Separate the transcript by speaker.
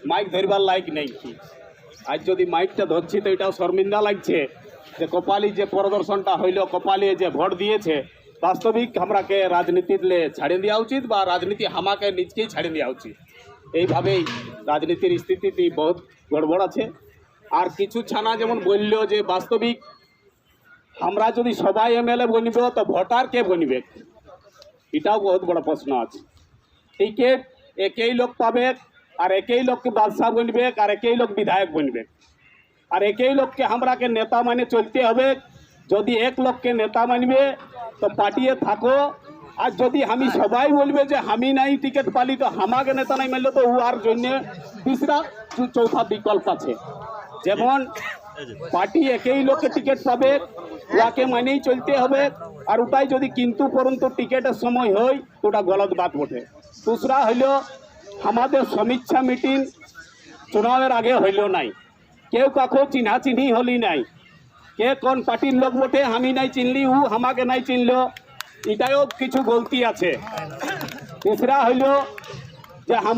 Speaker 1: Mic ধরবার like নেই কি। আজ যদি মাইকটা ধরছি তো এটাও শর্মিন্দা লাগছে যে কপালি যে প্রদর্শনটা হইল, কপালি যে ভোট দিয়েছে, বাস্তবিক আমরাকে রাজনীতির ছাড়িয়ে দেওয়া উচিত বা রাজনীতি আমাকে নিজকেই ছাড়িয়ে দেওয়া উচিত। এইভাবেই রাজনীতির স্থিতি বহুত গড়বড় আছে। আর কিছু ছানা যেমন বলল যে বাস্তবিক আমরা যদি সবাই এমএলএ বনিব তো ভোটার কে বনিবে, এটাও বহুত বড় প্রশ্ন আছে। টিকিট একই লোক পাবে আর একই লোককে বাদশাহ বনবে আর একই লোক বিধায়ক বনবে আর একই লোককে আমরাকে নেতা মানে চলতে হবে। যদি এক লোককে নেতা মানবে তো পার্টিয়ে থাকো, আর যদি আমি সবাই বলবে যে আমি নাই টিকিট পালি তো আমাকে নেতা নাই মানলে তো উহার জন্য তিসরা চৌথা বিকল্প আছে। যেমন পার্টি একই লোককে টিকিট পাবে, ওয়াকে মানেই চলতে হবে, আর ওটাই যদি কিন্তু পরন্তু টিকিটের সময় হয় তো ওটা গলত বাত ওঠে। दूसरा হইল আমাদের সমীক্ষা মিটিং চুনাবের আগে হইল নাই, কেউ কাকো চিহ্না চিহ্নি হলি নাই, কে কোন পার্টির লোক বটে আমি নাই চিনলি, ও আমাকে নাই চিনল, এটাও কিছু গলতি আছে। तीसरा হইল যে